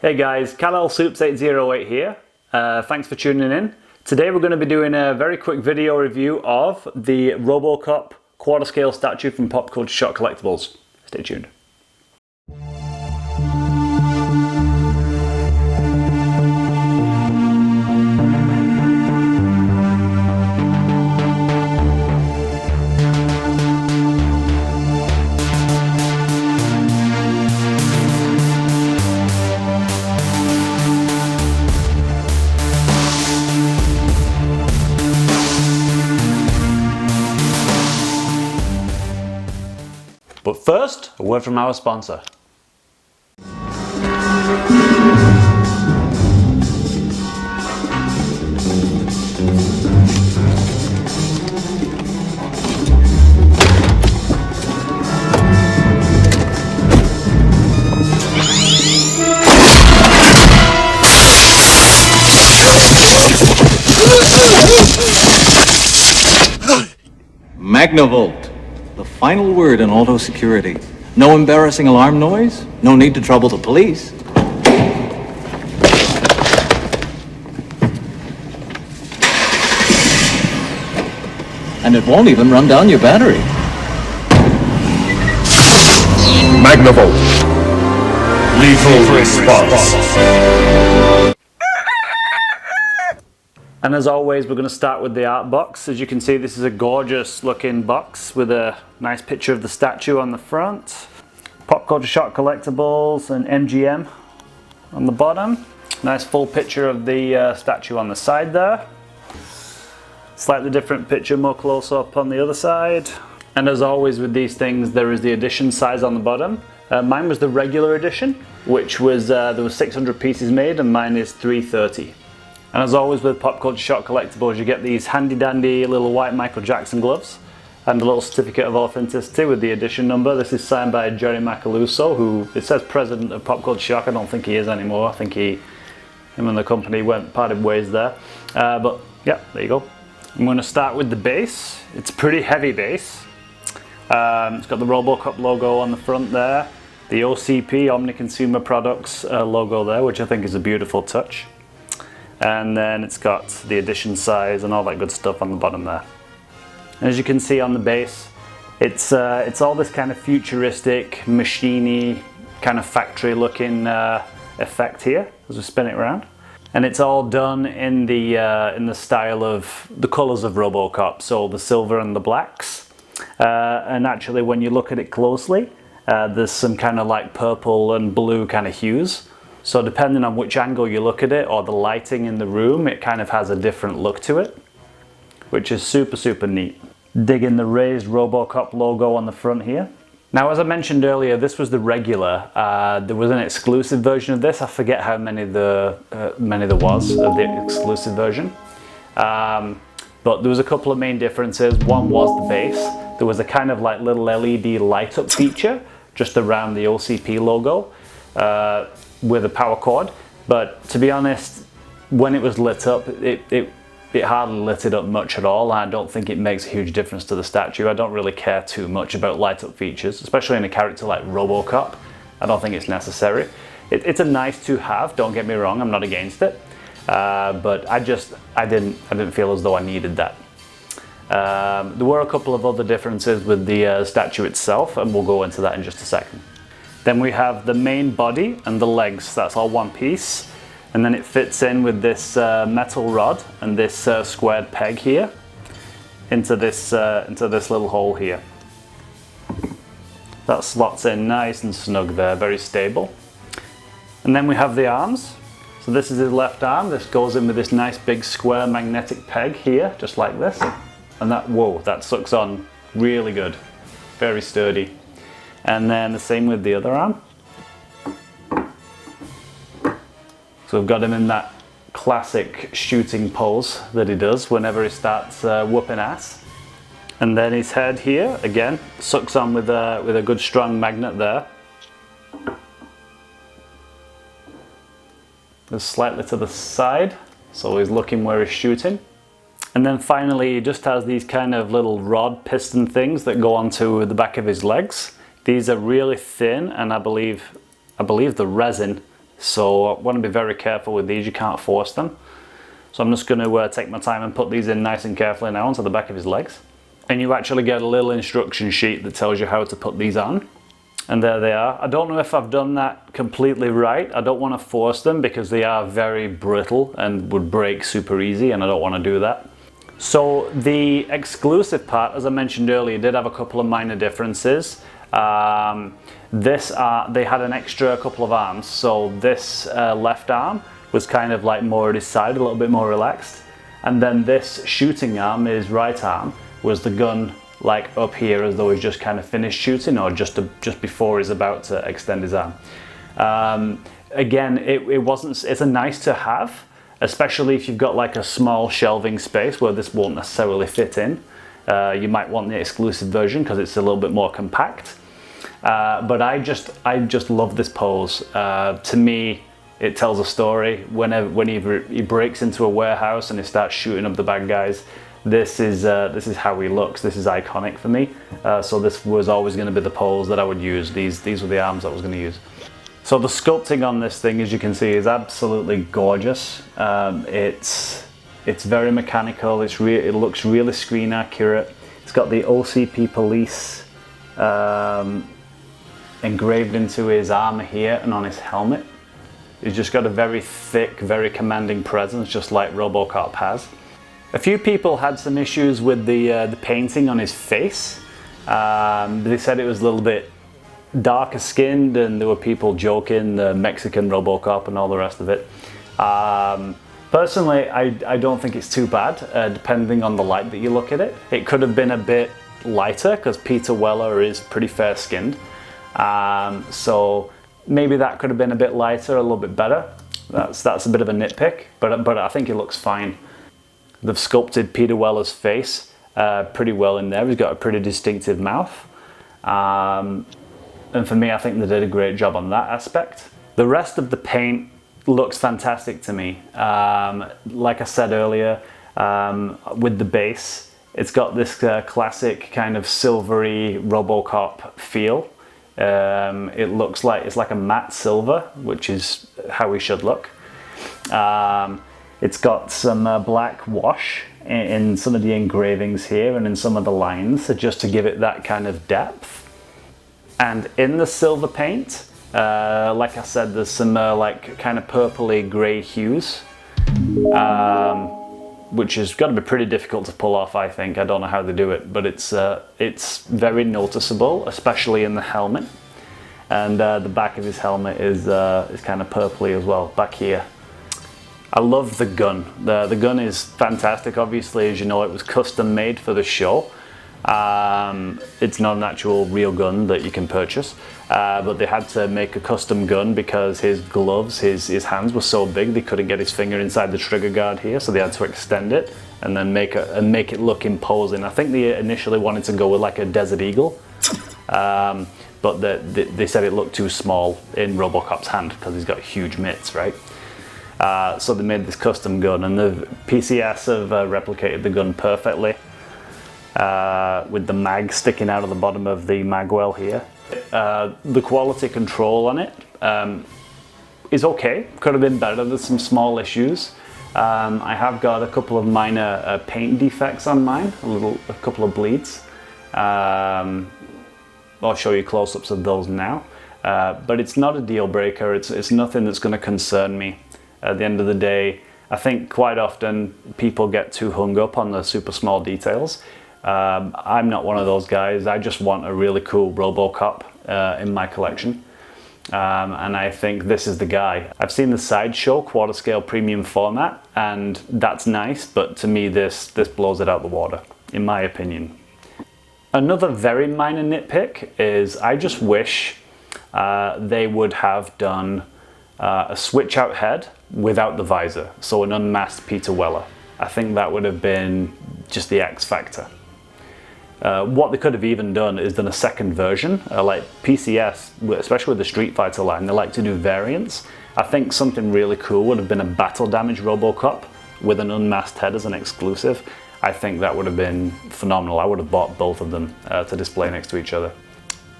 Hey guys, KalelSoups808 here. Thanks for tuning in. Today we're going to be doing a very quick video review of the Robocop quarter scale statue from Pop Culture Shock Collectibles. Stay tuned. But first, a word from our sponsor. Magnavolt, the final word in auto security. No embarrassing alarm noise, no need to trouble the police. And it won't even run down your battery. Magnavolt. Lethal response. And as always, we're going to start with the art box. As you can see, this is a gorgeous looking box with a nice picture of the statue on the front. Pop Culture Shock Collectibles and MGM on the bottom. Nice full picture of the statue on the side there. Slightly different picture, more close up on the other side. And as always with these things, there is the edition size on the bottom. Mine was the regular edition, which was, there was 600 pieces made, and mine is 330. And as always with Pop Culture Shock Collectibles, you get these handy dandy little white Michael Jackson gloves and a little certificate of authenticity with the edition number. This is signed by Jerry Macaluso, who, it says president of Pop Culture Shock. I don't think he is anymore. I think him and the company parted ways there. But yeah, there you go. I'm going to start with the base. It's a pretty heavy base. It's got the Robocop logo on the front there. The OCP, Omni Consumer Products logo there, which I think is a beautiful touch. And then it's got the edition size and all that good stuff on the bottom there. And as you can see on the base, it's all this kind of futuristic, machine-y, kind of factory looking effect here as we spin it around. And it's all done in the style of the colors of Robocop, so the silver and the blacks. And actually when you look at it closely, there's some kind of like purple and blue kind of hues. So depending on which angle you look at it or the lighting in the room, it kind of has a different look to it, which is super, super neat. Digging the raised Robocop logo on the front here. Now, as I mentioned earlier, this was the regular. There was an exclusive version of this. I forget how many there was of the exclusive version. But there was a couple of main differences. One was the base. There was a kind of like little LED light up feature just around the OCP logo. With a power cord, but to be honest, when it was lit up, it hardly lit it up much at all. I don't think it makes a huge difference to the statue. I don't really care too much about light up features, especially in a character like Robocop. I don't think it's necessary. It's a nice to have, don't get me wrong, I'm not against it, but I didn't feel as though I needed that. There were a couple of other differences with the statue itself, and we'll go into that in just a second. Then we have the main body and the legs, that's all one piece. And then it fits in with this metal rod and this squared peg here into this little hole here. That slots in nice and snug there, very stable. And then we have the arms. So this is his left arm. This goes in with this nice big square magnetic peg here, just like this. And that, whoa, that sucks on really good, very sturdy. And then the same with the other arm. So we've got him in that classic shooting pose that he does whenever he starts whooping ass. And then his head here, again, sucks on with a good strong magnet there. Just slightly to the side, so he's looking where he's shooting. And then finally he just has these kind of little rod piston things that go onto the back of his legs. These are really thin, and I believe the resin So I want to be very careful with these, you can't force them. So I'm just going to take my time and put these in nice and carefully now onto the back of his legs. And you actually get a little instruction sheet that tells you how to put these on. And there they are. I don't know if I've done that completely right. I don't want to force them because they are very brittle and would break super easy, and I don't want to do that. So the exclusive part, as I mentioned earlier, did have a couple of minor differences. They had an extra couple of arms. So this left arm was kind of like more at his side, a little bit more relaxed. And then this shooting arm, his right arm, was the gun like up here as though he's just kind of finished shooting, or just before he's about to extend his arm. Again, it's a nice to have, especially if you've got like a small shelving space where this won't necessarily fit in. You might want the exclusive version because it's a little bit more compact. But I just love this pose. To me, it tells a story. Whenever he breaks into a warehouse and he starts shooting up the bad guys, this is how he looks. This is iconic for me. So this was always going to be the pose that I would use. These were the arms I was going to use. So the sculpting on this thing, as you can see, is absolutely gorgeous. It's very mechanical. It looks really screen accurate. It's got the OCP police engraved into his armor here and on his helmet. He's just got a very thick, very commanding presence, just like Robocop has. A few people had some issues with the painting on his face. They said it was a little bit darker skinned, and there were people joking, the Mexican Robocop and all the rest of it. Personally, I don't think it's too bad, depending on the light that you look at it. It could have been a bit lighter, because Peter Weller is pretty fair skinned. So maybe that could have been a bit lighter, a little bit better. That's a bit of a nitpick, but I think it looks fine. They've sculpted Peter Weller's face pretty well in there. He's got a pretty distinctive mouth. And for me, I think they did a great job on that aspect. The rest of the paint looks fantastic to me. Like I said earlier, with the base, it's got this classic kind of silvery Robocop feel. It looks like it's like a matte silver, which is how he should look. It's got some black wash in some of the engravings here and in some of the lines, just to give it that kind of depth. And in the silver paint, like I said, there's some like kind of purpley grey hues, which has got to be pretty difficult to pull off, I think. I don't know how they do it, but it's very noticeable, especially in the helmet. And the back of his helmet is kind of purpley as well, back here. I love the gun. The gun is fantastic. Obviously, as you know, it was custom made for the show. It's not an actual real gun that you can purchase, but they had to make a custom gun because his gloves, his hands were so big they couldn't get his finger inside the trigger guard here, so they had to extend it and then make it look imposing. I think they initially wanted to go with like a Desert Eagle, but they said it looked too small in Robocop's hand because he's got huge mitts, right? So they made this custom gun, and the PCS have replicated the gun perfectly, with the mag sticking out of the bottom of the magwell here. The quality control on it is okay. Could have been better. There's some small issues. I have got a couple of minor paint defects on mine, a couple of bleeds. I'll show you close-ups of those now. But it's not a deal breaker. It's nothing that's going to concern me. At the end of the day, I think quite often people get too hung up on the super small details. I'm not one of those guys. I just want a really cool Robocop in my collection. And I think this is the guy. I've seen the Sideshow quarter scale premium format, and that's nice, but to me this blows it out the water, in my opinion. Another very minor nitpick is I just wish they would have done a switch out head without the visor, so an unmasked Peter Weller. I think that would have been just the X factor. What they could have even done is done a second version, like PCS, especially with the Street Fighter line, they like to do variants. I think something really cool would have been a battle damage Robocop with an unmasked head as an exclusive. I think that would have been phenomenal. I would have bought both of them to display next to each other.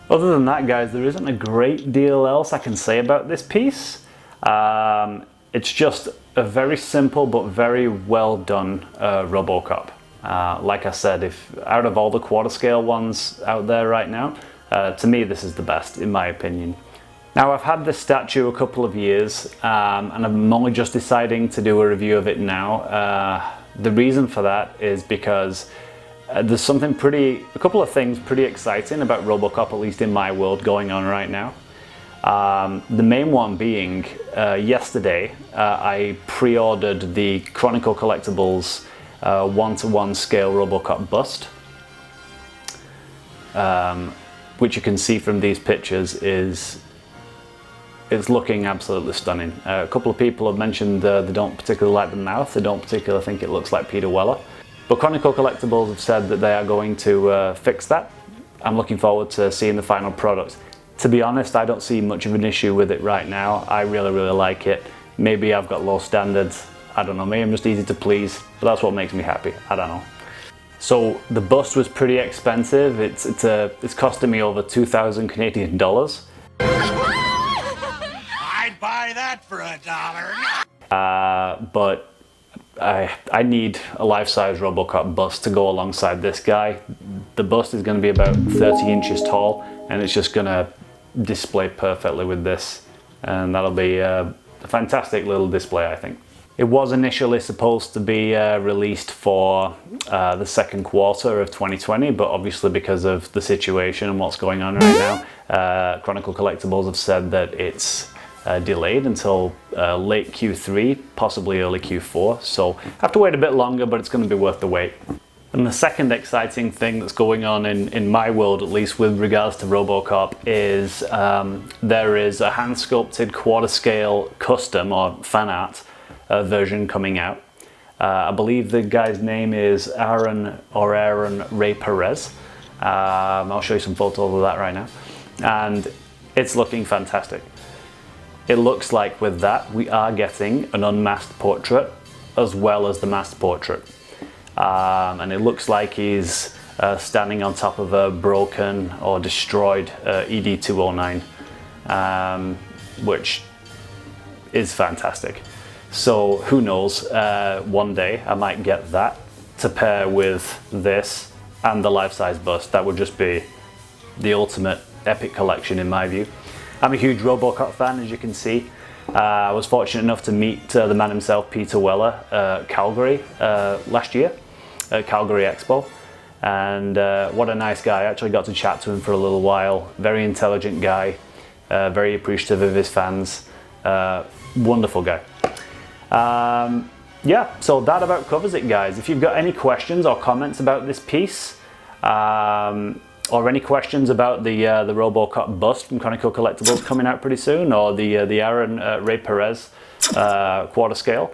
Other than that, guys, there isn't a great deal else I can say about this piece. It's just a very simple but very well done Robocop. Like I said, if out of all the quarter scale ones out there right now, to me this is the best in my opinion. Now I've had this statue a couple of years and I'm only just deciding to do a review of it now. The reason for that is because there's a couple of things pretty exciting about Robocop, at least in my world, going on right now. The main one being, yesterday I pre-ordered the Chronicle Collectibles 1:1 scale Robocop bust, which you can see from these pictures it's looking absolutely stunning. A couple of people have mentioned they don't particularly like the mouth, they don't particularly think it looks like Peter Weller. But Chronicle Collectibles have said that they are going to fix that. I'm looking forward to seeing the final product. To be honest, I don't see much of an issue with it right now. I really like it. Maybe I've got low standards. I don't know, maybe I'm just easy to please, but that's what makes me happy. I don't know. So the bust was pretty expensive. It's costing me over 2,000 Canadian dollars. I'd buy that for $1. But I need a life-size Robocop bust to go alongside this guy. The bust is going to be about 30 inches tall, and it's just going to display perfectly with this, and that'll be a fantastic little display, I think. It was initially supposed to be released for the second quarter of 2020, but obviously because of the situation and what's going on right now, Chronicle Collectibles have said that it's delayed until late Q3, possibly early Q4, so have to wait a bit longer, but it's going to be worth the wait. And the second exciting thing that's going on in my world, at least with regards to Robocop, is there is a hand-sculpted quarter-scale custom or fan art version coming out. I believe the guy's name is Aaron Rey Perez. I'll show you some photos of that right now. And it's looking fantastic. It looks like with that we are getting an unmasked portrait as well as the masked portrait. And it looks like he's standing on top of a broken or destroyed ED-209, which is fantastic. So who knows, one day I might get that to pair with this and the life-size bust. That would just be the ultimate epic collection in my view. I'm a huge Robocop fan, as you can see. I was fortunate enough to meet the man himself, Peter Weller, at Calgary last year, at Calgary Expo. And what a nice guy. I actually got to chat to him for a little while. Very intelligent guy, very appreciative of his fans. Wonderful guy. Yeah, so that about covers it, guys. If you've got any questions or comments about this piece, or any questions about the Robocop bust from Chronicle Collectibles coming out pretty soon, or the Aaron Rey Perez quarter scale,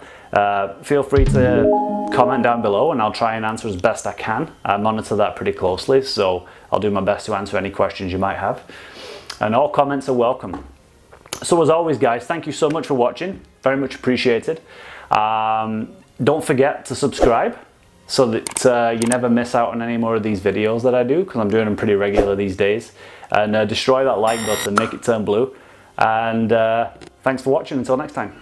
feel free to comment down below and I'll try and answer as best I can. I monitor that pretty closely, so I'll do my best to answer any questions you might have. And all comments are welcome. So as always, guys, thank you so much for watching. Very much appreciated. Don't forget to subscribe so that you never miss out on any more of these videos that I do, because I'm doing them pretty regular these days. And destroy that like button, make it turn blue. And thanks for watching. Until next time.